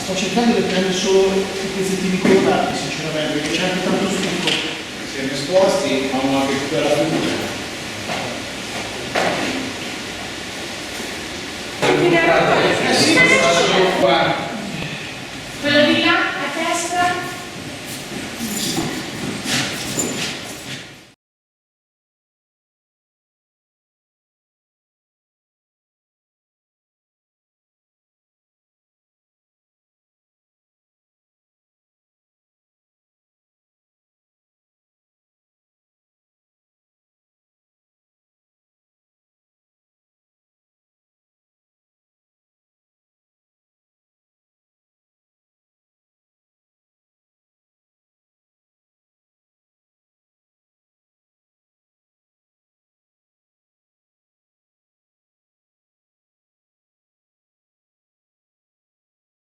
sto cercando di prendere solo i pezzettini colorati, sinceramente, perché c'è anche tanto stucco. Se ne sposti, hanno anche tutta la figura. Sì, qua.